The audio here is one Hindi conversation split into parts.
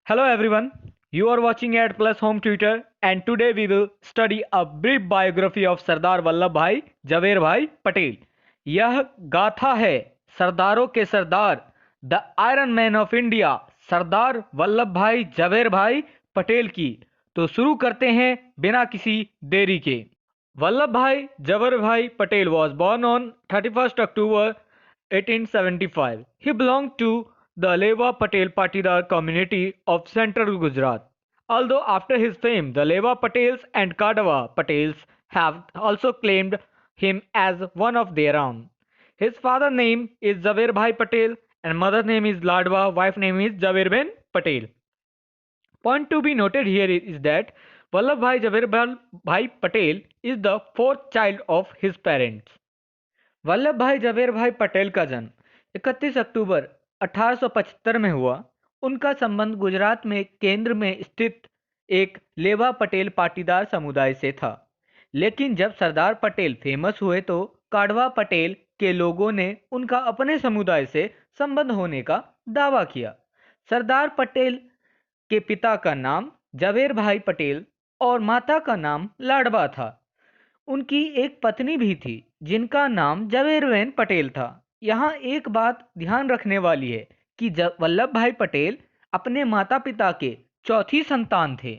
Hello everyone, you are watching at Plus Home Tutor and today we will study a brief biography of Sardar Vallabhbhai जवेर भाई पटेल। यह गाथा है सरदारों के सरदार the iron man of India Sardar Vallabhbhai जवेर भाई पटेल की। तो शुरू करते हैं बिना किसी देरी के। वल्लभ भाई जवेर भाई Patel was born on 31st October 1875. He belonged to the Leva Patel Patidar community of central Gujarat. Although after his fame, the Leva Patels and Kadava Patels have also claimed him as one of their own. His father name is Javer Bhai Patel and mother name is Ladwa, wife name is Javer Ben Patel. Point to be noted here is that Vallabhbhai Javerbhai Patel is the fourth child of his parents. Vallabh भाई जवेर भाई पटेल का जन्म 31 अक्टूबर 1875 में हुआ। उनका संबंध गुजरात में केंद्र में स्थित एक लेवा पटेल पाटीदार समुदाय से था। लेकिन जब सरदार पटेल फेमस हुए तो काडवा पटेल के लोगों ने उनका अपने समुदाय से संबंध होने का दावा किया। सरदार पटेल के पिता का नाम जवेर भाई पटेल और माता का नाम लाडबा था। उनकी एक पत्नी भी थी जिनका नाम जवेरबेन पटेल था। यहाँ एक बात ध्यान रखने वाली है कि वल्लभ भाई पटेल अपने माता पिता के चौथी संतान थे।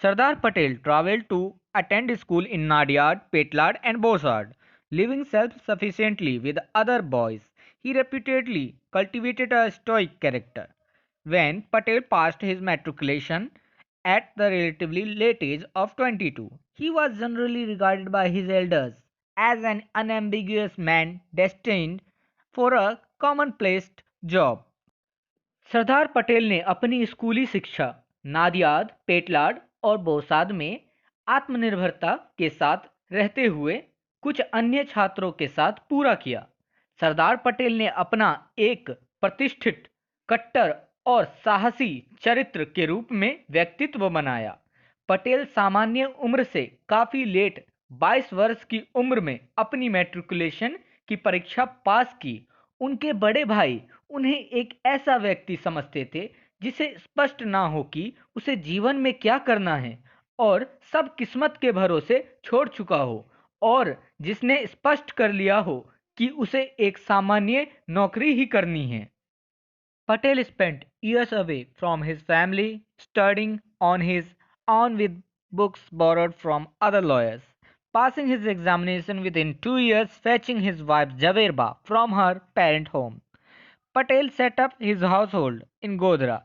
Sardar Patel traveled to attend school in Nadiad, Petlad and Bosard, living self-sufficiently with other boys. He reputedly cultivated a stoic character. When Patel passed his matriculation at the relatively late age of 22, he was generally regarded by his elders as an unambiguous man destined for a commonplace job. Sardar Patel ने अपनी स्कूली शिक्षा नादियाद, पेटलाड और बोसाद में आत्मनिर्भरता के साथ रहते हुए कुछ अन्य छात्रों के साथ पूरा किया। सरदार पटेल ने अपना एक प्रतिष्ठित, कट्टर और साहसी चरित्र के रूप में व्यक्तित्व बनाया। पटेल सामान्य उम्र से काफ़ी लेट 22 वर्ष की उम्र में अपनी मैट्रिकुलेशन की परीक्षा पास की। उनके बड़े भाई उन्हें एक ऐसा व्यक्ति समझते थे जिसे स्पष्ट ना हो कि उसे जीवन में क्या करना है और सब किस्मत के भरोसे छोड़ चुका हो, और जिसने स्पष्ट कर लिया हो कि उसे एक सामान्य नौकरी ही करनी है। Patel spent years away from his family, studying on his own with books borrowed from other lawyers, passing his examination within 2 years, fetching his wife Javerba from her parent home. Patel set up his household in Godhra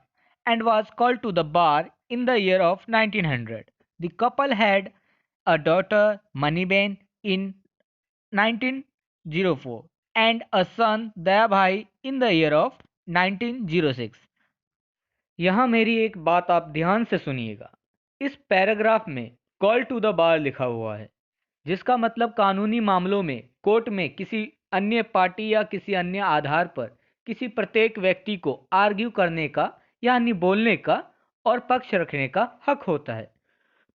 and was called to the bar in the year of 1900. The couple had a daughter, Maniben, in 1904 and a son, Dayabhai, in the year of 1906. यहाँ मेरी एक बात आप ध्यान से सुनिएगा। इस पैराग्राफ में कॉल टू द बार लिखा हुआ है, जिसका मतलब कानूनी मामलों में कोर्ट में किसी अन्य पार्टी या किसी अन्य आधार पर किसी प्रत्येक व्यक्ति को आर्ग्यू करने का यानी बोलने का और पक्ष रखने का हक होता है।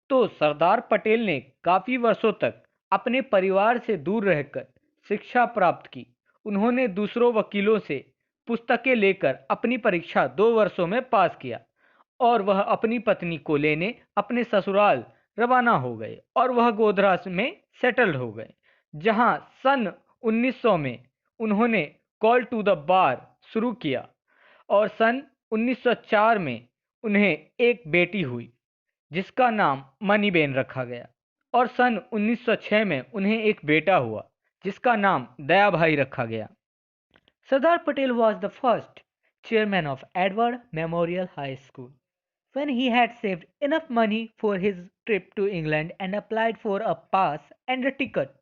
तो सरदार पटेल ने काफ़ी वर्षों तक अपने परिवार से दूर रहकर शिक्षा प्राप्त की। उन्होंने दूसरों वकीलों से पुस्तकें लेकर अपनी परीक्षा 2 वर्षों में पास किया और वह अपनी पत्नी को लेने अपने ससुराल रवाना हो गए और वह गोधरा में सेटल्ड हो गए, जहां सन 1900 में उन्होंने कॉल टू द बार शुरू किया और सन 1904 में उन्हें एक बेटी हुई जिसका नाम मनीबेन रखा गया, और सन 1906 में उन्हें एक बेटा हुआ जिसका नाम दयाभाई रखा गया। Sardar Patel was the first chairman of Edward Memorial High School. When he had saved enough money for his trip to England and applied for a pass and a ticket,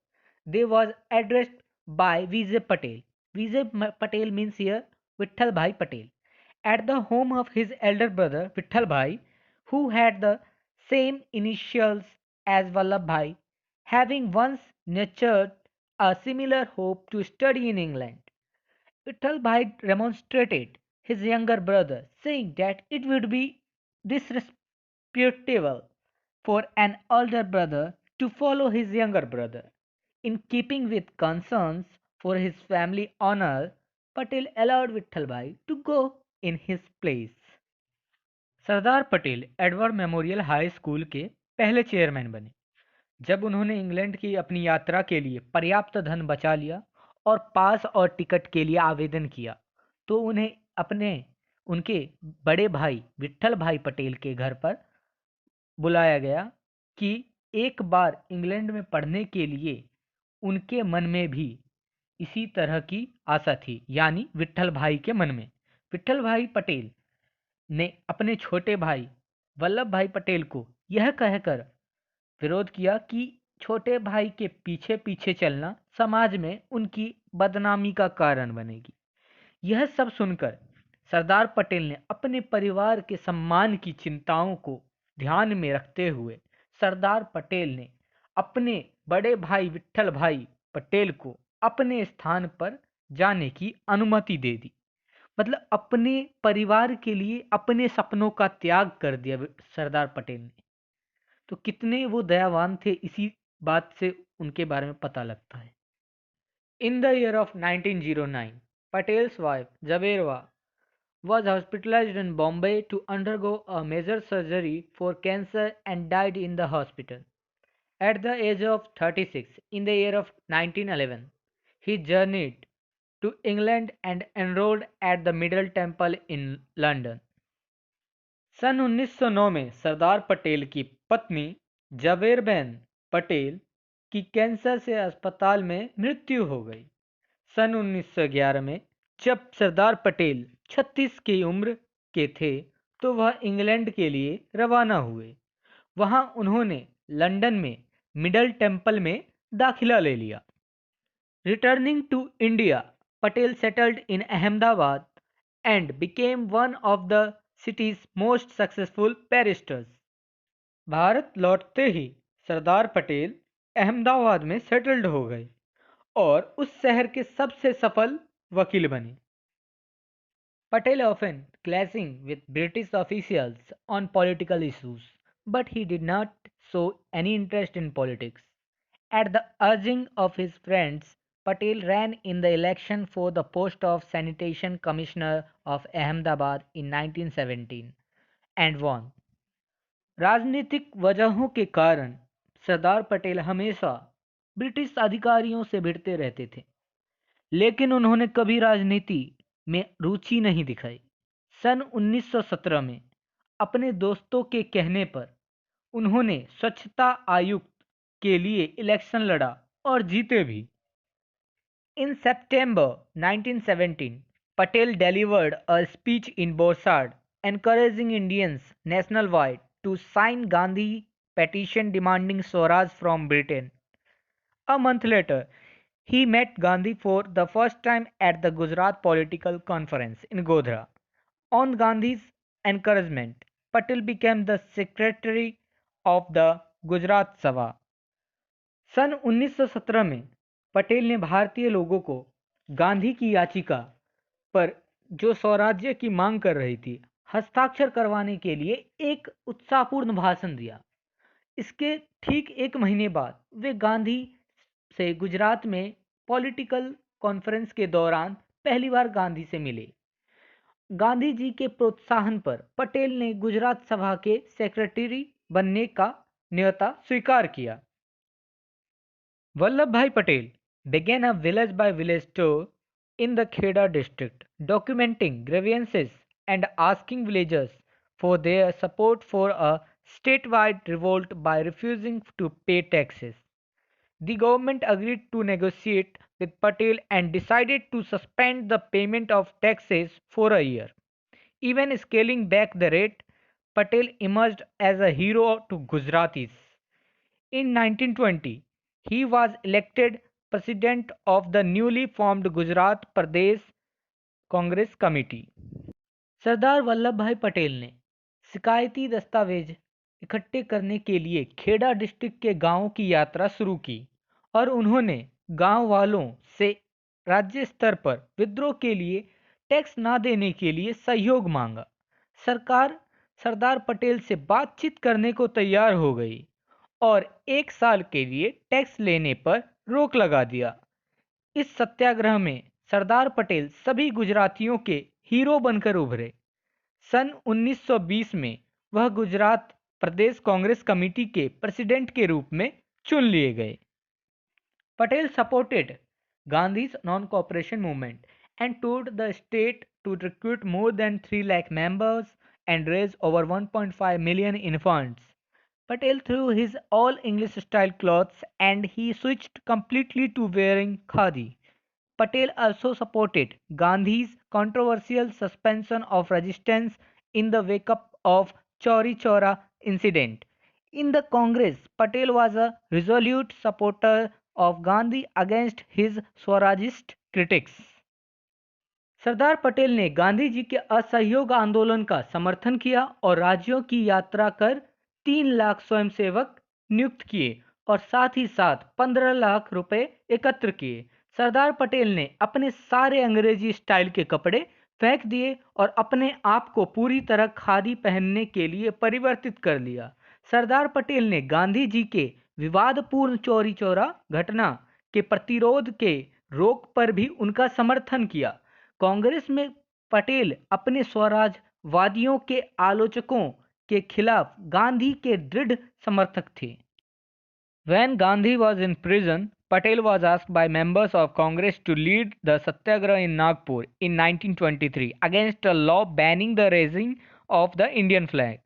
they was addressed by Vijay Patel. Vijay Patel means here Vitthal Bhai Patel, at the home of his elder brother Vitthal Bhai, who had the same initials as Vallabh Bhai, having once nurtured a similar hope to study in England. Vittal Bhai remonstrated his younger brother, saying that it would be disrespectful for an older brother to follow his younger brother. In keeping with concerns for his family honor, Patel allowed Vittal Bhai to go in his place. Sardar Patel Edward memorial high school के पहले चेयरमैन बने। जब उन्होंने इंग्लैंड की अपनी यात्रा के लिए पर्याप्त धन बचा लिया और पास और टिकट के लिए आवेदन किया, तो उन्हें अपने उनके बड़े भाई विट्ठल भाई पटेल के घर पर बुलाया गया कि एक बार इंग्लैंड में पढ़ने के लिए उनके मन में भी इसी तरह की आशा थी, यानी विट्ठल भाई के मन में। विट्ठल भाई पटेल ने अपने छोटे भाई वल्लभ भाई पटेल को यह कहकर विरोध किया कि छोटे भाई के पीछे पीछे चलना समाज में उनकी बदनामी का कारण बनेगी। यह सब सुनकर सरदार पटेल ने अपने परिवार के सम्मान की चिंताओं को ध्यान में रखते हुए सरदार पटेल ने अपने बड़े भाई विट्ठल भाई पटेल को अपने स्थान पर जाने की अनुमति दे दी। मतलब अपने परिवार के लिए अपने सपनों का त्याग कर दिया सरदार पटेल ने। तो कितने वो दयावान थे, इसी बात से उनके बारे में पता लगता है। In the year of 1909, Patel's wife Jaberwa was hospitalized in Bombay to undergo a major surgery for cancer and died in the hospital. At the age of 36, in the year of 1911, he journeyed to England and enrolled at the Middle Temple in London. सन 1909 में सरदार पटेल की पत्नी जवेरबेन पटेल की कैंसर से अस्पताल में मृत्यु हो गई। सन 1911 में जब सरदार पटेल 36 की उम्र के थे तो वह इंग्लैंड के लिए रवाना हुए। वहां उन्होंने लंदन में मिडल टेम्पल में दाखिला ले लिया। Returning to India, Patel settled in Ahmedabad and became one of the city's most successful barristers. Bharat लौटते ही सरदार पटेल अहमदाबाद में सेटल्ड हो गए और उस शहर के सबसे सफल वकील बने। Patel often clashing with British officials on political issues, but he did not show any interest in politics. At the urging of his friends, Patel ran in the election for the post of Sanitation Commissioner of Ahmedabad in 1917 and won. राजनीतिक वजहों के कारण सरदार पटेल हमेशा ब्रिटिश अधिकारियों से भिड़ते रहते थे, लेकिन उन्होंने कभी राजनीति में रुचि नहीं दिखाई। सन 1917 में अपने दोस्तों के कहने पर उन्होंने स्वच्छता आयुक्त के लिए इलेक्शन लड़ा और जीते भी। In September 1917, Patel delivered a speech in Borsad encouraging Indians nationwide to sign Gandhi petition demanding Swaraj from Britain. A month later, he met Gandhi for the first time at the Gujarat Political Conference in Godhra. On Gandhi's encouragement, Patel became the secretary of the Gujarat Sabha. सन 1917 में पटेल ने भारतीय लोगों को गांधी की याचिका पर, जो स्वराज्य की मांग कर रही थी, हस्ताक्षर करवाने के लिए एक उत्साहपूर्ण भाषण दिया। इसके ठीक एक महीने बाद वे गांधी से गुजरात में पॉलिटिकल कॉन्फ्रेंस के दौरान पहली बार गांधी से मिले। गांधी जी के प्रोत्साहन पर पटेल ने गुजरात सभा के सेक्रेटरी बनने का न्योता स्वीकार किया। Vallabhbhai Patel began a village-by-village tour in the Kheda district, documenting grievances and asking villagers for their support for a statewide revolt by refusing to pay taxes. The government agreed to negotiate with Patel and decided to suspend the payment of taxes for a year. Even scaling back the rate, Patel emerged as a hero to Gujaratis. In 1920, he was elected president of the newly formed Gujarat Pradesh Congress Committee. Sardar Vallabh भाई पटेल ने शिकायती दस्तावेज इकट्ठे करने के लिए खेड़ा डिस्ट्रिक्ट के गांवों की यात्रा शुरू की और उन्होंने गांव वालों से राज्य स्तर पर विद्रोह के लिए टैक्स ना देने के लिए सहयोग मांगा। सरकार सरदार पटेल से बातचीत करने को तैयार हो गई और एक साल के लिए टैक्स लेने पर रोक लगा दिया। इस सत्याग्रह में सरदार पटेल सभी गुजरातियों के हीरो बनकर उभरे। सन 1920 में वह गुजरात प्रदेश कांग्रेस कमेटी के प्रेसिडेंट के रूप में चुन लिए गए। Patel supported Gandhi's non-cooperation movement and toured the state to recruit more than 3 lakh members and raise over 1.5 million in funds. Patel threw his all English style clothes and he switched completely to wearing khadi. Patel also supported Gandhi's controversial suspension of resistance in the wake up of Chauri Chaura incident. In the Congress, Patel was a resolute supporter of Gandhi against his Swarajist critics. Sardar Patel ने गांधी जी के असहयोग आंदोलन का समर्थन किया और राज्यों की यात्रा कर 3 लाख स्वयंसेवक नियुक्त किए और साथ ही साथ 15 लाख रुपए एकत्र किए। सरदार पटेल ने अपने सारे अंग्रेजी स्टाइल के कपड़े फेंक दिए और अपने आप को पूरी तरह खादी पहनने के लिए परिवर्तित कर लिया। सरदार पटेल ने गांधी जी के विवादपूर्ण चौरी चौरा घटना के प्रतिरोध के रोक पर भी उनका समर्थन किया। कांग्रेस में पटेल अपने स्वराजवादियों के आलोचकों के खिलाफ गांधी के दृढ़ समर्थक थे। When Gandhi was in prison, Patel was asked by members of Congress to lead the Satyagraha in Nagpur in 1923 against a law banning the raising of the Indian flag.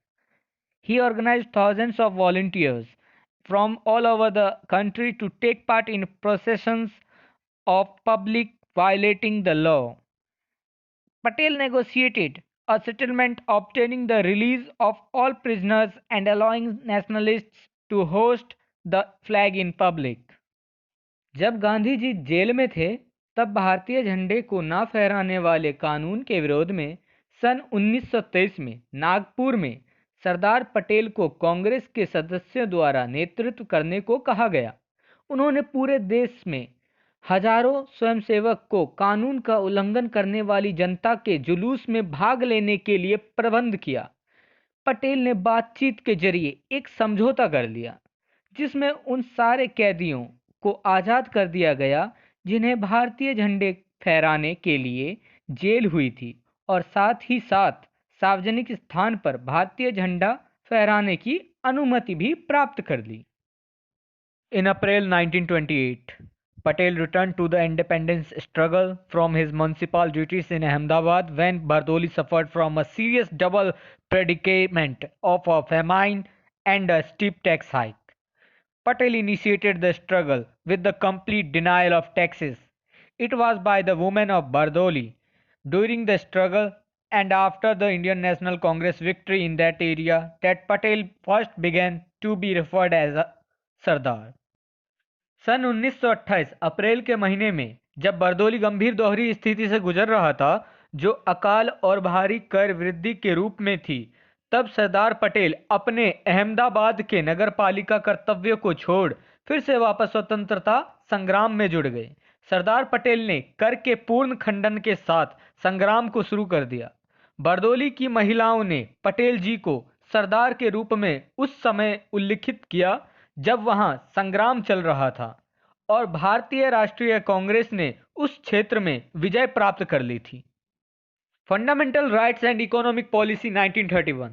He organized thousands of volunteers from all over the country to take part in processions of public violating the law. Patel negotiated a settlement obtaining the release of all prisoners and allowing nationalists to hoist the flag in public. जब गांधी जी जेल में थे तब भारतीय झंडे को ना फहराने वाले कानून के विरोध में सन 1923 में नागपुर में सरदार पटेल को कांग्रेस के सदस्यों द्वारा नेतृत्व करने को कहा गया। उन्होंने पूरे देश में हजारों स्वयंसेवक को कानून का उल्लंघन करने वाली जनता के जुलूस में भाग लेने के लिए प्रबंध किया। पटेल ने बातचीत के जरिए एक समझौता कर लिया जिसमें उन सारे कैदियों को आज़ाद कर दिया गया जिन्हें भारतीय झंडे फहराने के लिए जेल हुई थी और साथ ही साथ सार्वजनिक स्थान पर भारतीय झंडा फहराने की अनुमति भी प्राप्त कर ली। In April 1928, Patel returned to the independence struggle from his municipal duties in Ahmedabad when Bardoli suffered from a serious double predicament of a famine and a steep tax hike. Patel initiated the struggle with the complete denial of taxes. It was by the women of Bardoli during the struggle and after the Indian National Congress victory in that area that Patel first began to be referred as a Sardar. सन 1928 अप्रैल के महीने में जब बरदौली गंभीर दोहरी स्थिति से गुजर रहा था जो अकाल और भारी कर वृद्धि के रूप में थी, तब सरदार पटेल अपने अहमदाबाद के नगर पालिका कर्तव्य को छोड़ फिर से वापस स्वतंत्रता संग्राम में जुड़ गए। सरदार पटेल ने कर के पूर्ण खंडन के साथ संग्राम को शुरू कर दिया। बरदौली की महिलाओं ने पटेल जी को सरदार के रूप में उस समय उल्लिखित किया जब वहां संग्राम चल रहा था और भारतीय राष्ट्रीय कांग्रेस ने उस क्षेत्र में विजय प्राप्त कर ली थी। Fundamental rights and economic policy 1931।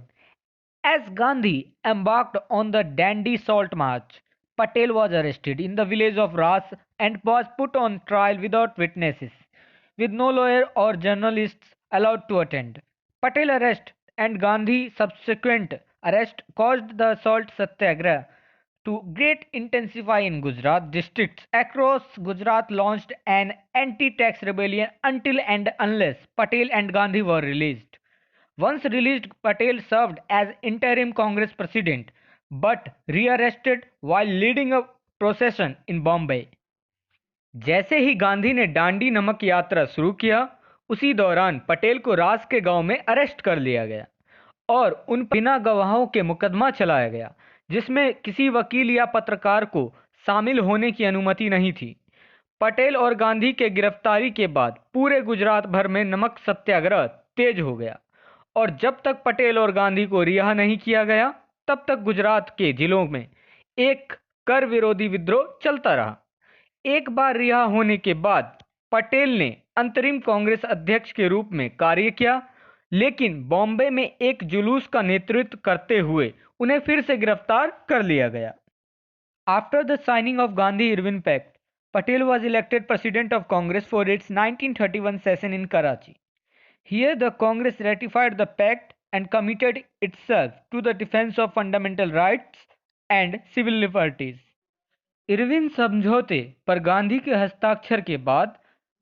As Gandhi embarked on the Dandi Salt March, Patel was arrested in the village of Ras and was put on trial without witnesses, with no lawyer or journalists allowed to attend. Patel arrest and Gandhi subsequent arrest caused the salt satyagraha to great intensify in Gujarat. Districts across Gujarat launched an anti-tax rebellion until and unless Patel and Gandhi were released. Once released, Patel served as interim Congress president, but rearrested while leading a procession in Bombay. जैसे ही गांधी ने डांडी नमक यात्रा शुरू किया, उसी दौरान पटेल को रास के गांव में अरेस्ट कर लिया गया और उन बिना गवाहों के मुकदमा चलाया गया जिसमें किसी वकील या पत्रकार को शामिल होने की अनुमति नहीं थी। पटेल और गांधी के गिरफ्तारी के बाद पूरे गुजरात भर में नमक सत्याग्रह तेज हो गया और जब तक पटेल और गांधी को रिहा नहीं किया गया तब तक गुजरात के जिलों में एक कर विरोधी विद्रोह चलता रहा। एक बार रिहा होने के बाद पटेल ने अंतरिम कांग्रेस अध्यक्ष के रूप में कार्य किया, लेकिन बॉम्बे में एक जुलूस का नेतृत्व करते हुए उन्हें फिर से गिरफ्तार कर लिया गया। After the signing of Gandhi Irwin pact, Patel was elected president of Congress for its 1931 session in Karachi. Here, the Congress ratified the pact and committed itself to the defense of fundamental rights and civil liberties. Irwin समझौते पर गांधी के हस्ताक्षर के बाद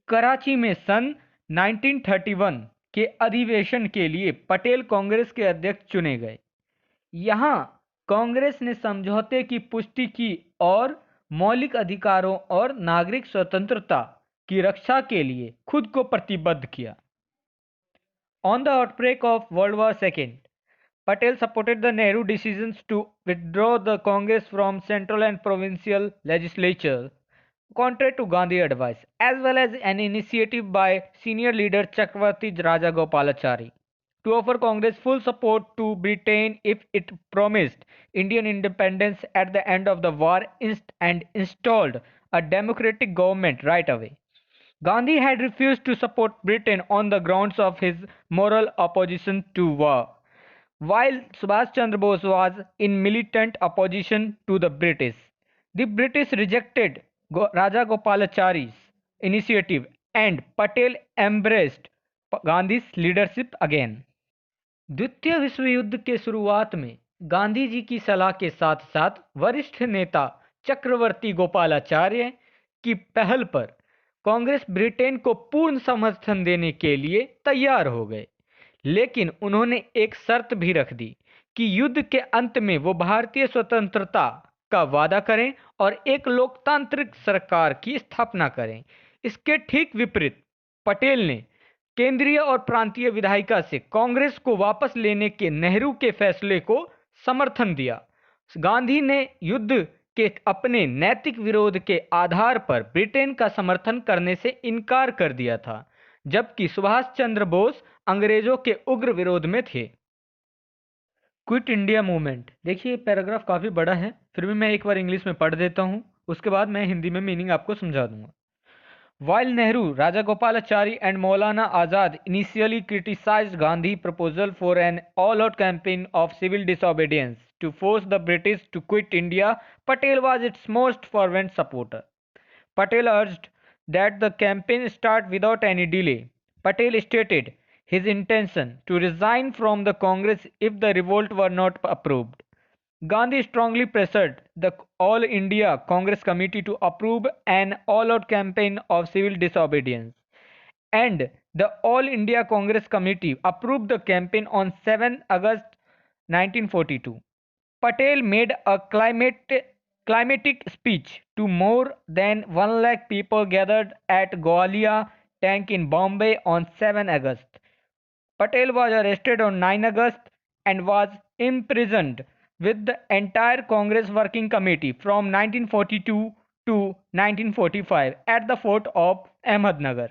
कराची में सन 1931 के अधिवेशन के लिए पटेल कांग्रेस के अध्यक्ष चुने गए। यहाँ कांग्रेस ने समझौते की पुष्टि की और मौलिक अधिकारों और नागरिक स्वतंत्रता की रक्षा के लिए खुद को प्रतिबद्ध किया। On the outbreak of World War II, Patel supported the Nehru decisions to withdraw the Congress from central and provincial legislatures, contrary to Gandhi advice, as well as an initiative by senior leader Chakravarti Rajagopalachari to offer Congress full support to Britain if it promised Indian independence at the end of the war and installed a democratic government right away. Gandhi had refused to support Britain on the grounds of his moral opposition to war, while Subhash Chandra Bose was in militant opposition to the British. The British rejected Rajagopalachari's initiative and Patel embraced Gandhi's leadership again. द्वितीय विश्व युद्ध के शुरुआत में गांधी जी की सलाह के साथ साथ वरिष्ठ नेता चक्रवर्ती गोपालाचार्य की पहल पर कांग्रेस ब्रिटेन को पूर्ण समर्थन देने के लिए तैयार हो गए, लेकिन उन्होंने एक शर्त भी रख दी कि युद्ध के अंत में वो भारतीय स्वतंत्रता का वादा करें और एक लोकतांत्रिक सरकार की स्थापना करें। इसके ठीक विपरीत पटेल ने केंद्रीय और प्रांतीय विधायिका से कांग्रेस को वापस लेने के नेहरू के फैसले को समर्थन दिया। गांधी ने युद्ध के अपने नैतिक विरोध के आधार पर ब्रिटेन का समर्थन करने से इनकार कर दिया था, जबकि सुभाष चंद्र बोस अंग्रेजों के उग्र विरोध में थे। क्विट इंडिया मूवमेंट, देखिए पैराग्राफ काफ़ी बड़ा है, फिर भी मैं एक बार इंग्लिश में पढ़ देता हूँ, उसके बाद मैं हिंदी में मीनिंग आपको समझा दूंगा। While Nehru, Rajagopalachari and Maulana Azad initially criticized Gandhi's proposal for an all-out campaign of civil disobedience to force the British to quit India, Patel was its most fervent supporter. Patel urged that the campaign start without any delay. Patel stated his intention to resign from the Congress if the revolt were not approved. Gandhi strongly pressured the All India Congress Committee to approve an all-out campaign of civil disobedience, and the All India Congress Committee approved the campaign on 7 August 1942. Patel made a climatic speech to more than 1 lakh people gathered at Gwalior Tank in Bombay on 7 August. Patel was arrested on 9 August and was imprisoned with the entire Congress Working Committee from 1942 to 1945 at the fort of Ahmednagar.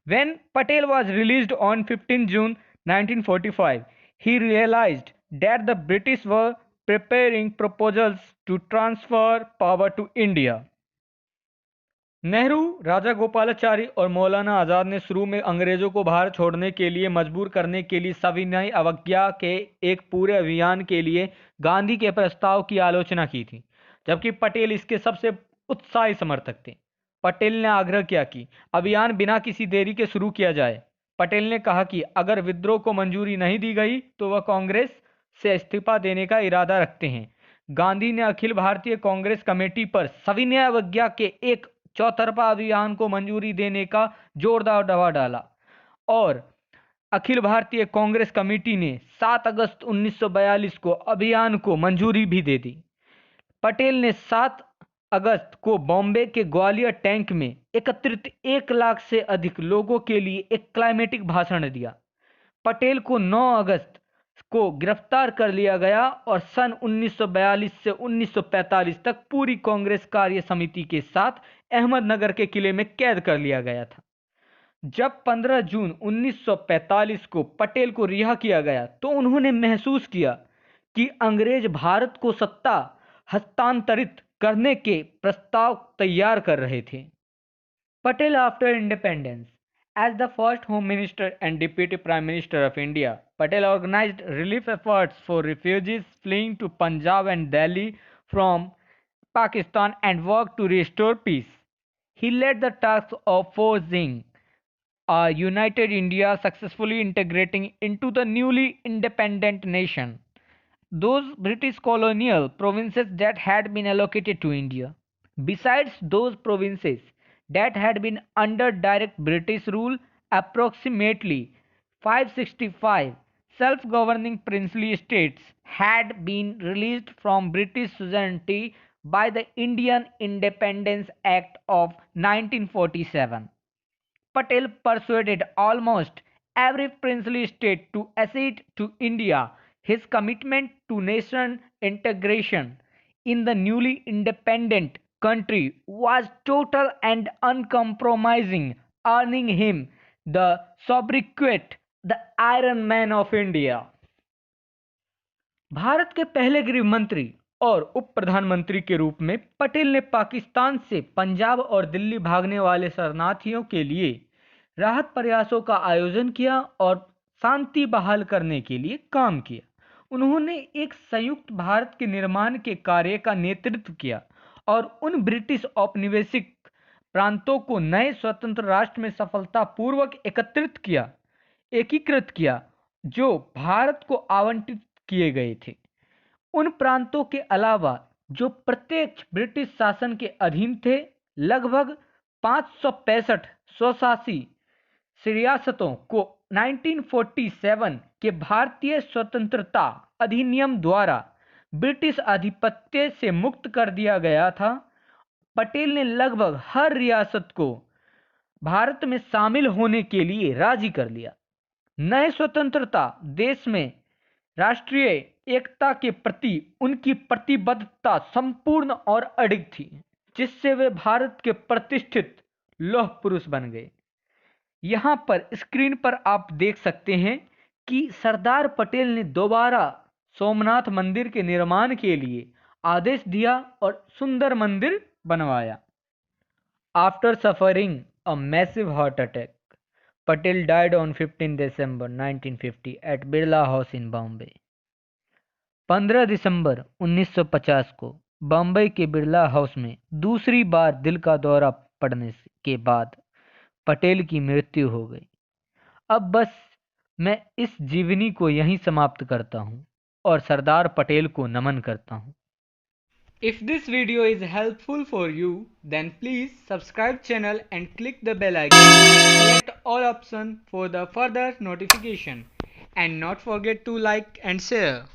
When Patel was released on 15 June 1945, he realized that the British were preparing proposals to transfer power to India. Nehru, राजा गोपालाचारी और मौलाना आज़ाद ने शुरू में अंग्रेजों को भारत छोड़ने के लिए मजबूर करने के लिए सविनय अवज्ञा के एक पूरे अभियान के लिए गांधी के प्रस्ताव की आलोचना की थी, जबकि पटेल इसके सबसे उत्साही समर्थक थे। पटेल ने आग्रह किया कि अभियान बिना किसी देरी के शुरू किया जाए। पटेल ने कहा कि अगर विद्रोह को मंजूरी नहीं दी गई तो वह कांग्रेस से इस्तीफा देने का इरादा रखते हैं। गांधी ने अखिल भारतीय कांग्रेस कमेटी पर सविनय अवज्ञा के एक चौतरफा अभियान को मंजूरी देने का जोरदार दबाव डाला और अखिल भारतीय कांग्रेस कमेटी ने 7 अगस्त 1942 को अभियान को मंजूरी भी दे दी। पटेल ने 7 अगस्त को बॉम्बे के ग्वालियर टैंक में एकत्रित 1 लाख से अधिक लोगों के लिए एक क्लाइमेटिक भाषण दिया। पटेल को 9 अगस्त को गिरफ्तार कर लिया गया और सन 1942 से 1945 तक पूरी कांग्रेस कार्य समिति के साथ अहमदनगर के किले में कैद कर लिया गया था। जब 15 जून 1945 को पटेल को रिहा किया गया तो उन्होंने महसूस किया कि अंग्रेज भारत को सत्ता हस्तांतरित करने के प्रस्ताव तैयार कर रहे थे। Patel after independence, As the first Home Minister and Deputy Prime Minister of India, Patel organized relief efforts for refugees fleeing to Punjab and Delhi from Pakistan and worked to restore peace. He led the task of forcing a united India successfully integrating into the newly independent nation those British colonial provinces that had been allocated to India. Besides those provinces that had been under direct British rule, approximately 565 self governing princely states had been released from British suzerainty by the Indian Independence Act of 1947. Patel persuaded almost every princely state to accede to India. His commitment to nation integration in the newly independent country was total and uncompromising, earning him the sobriquet the Iron Man of India. Bharat के पहले गृह मंत्री और उप प्रधानमंत्री के रूप में पटेल ने पाकिस्तान से पंजाब और दिल्ली भागने वाले शरणार्थियों के लिए राहत प्रयासों का आयोजन किया और शांति बहाल करने के लिए काम किया। उन्होंने एक संयुक्त भारत के निर्माण के कार्य का नेतृत्व किया और उन ब्रिटिश औपनिवेशिक प्रांतों को नए स्वतंत्र राष्ट्र में सफलतापूर्वक एकीकृत किया जो भारत को आवंटित किए गए थे। उन प्रांतों के अलावा जो प्रत्यक्ष ब्रिटिश शासन के अधीन थे, लगभग 565 स्वशासी रियासतों को 1947 के भारतीय स्वतंत्रता अधिनियम द्वारा ब्रिटिश आधिपत्य से मुक्त कर दिया गया था। पटेल ने लगभग हर रियासत को भारत में शामिल होने के लिए राजी कर लिया। नए स्वतंत्रता देश में राष्ट्रीय एकता के प्रति उनकी प्रतिबद्धता संपूर्ण और अडिग थी, जिससे वे भारत के प्रतिष्ठित लौह पुरुष बन गए। यहाँ पर स्क्रीन पर आप देख सकते हैं कि सरदार पटेल ने दोबारा सोमनाथ मंदिर के निर्माण के लिए आदेश दिया और सुंदर मंदिर बनवाया। After suffering a massive heart attack, Patel died on 15 December 1950 at Birla House in Bombay. 15 दिसंबर 1950 को बम्बई के बिरला हाउस में दूसरी बार दिल का दौरा पड़ने के बाद पटेल की मृत्यु हो गई। अब बस मैं इस जीवनी को यहीं समाप्त करता हूँ और सरदार पटेल को नमन करता हूँ। If this video is helpful for you, then please subscribe channel and click the bell icon and select all option for the further notification, and not forget to like and share.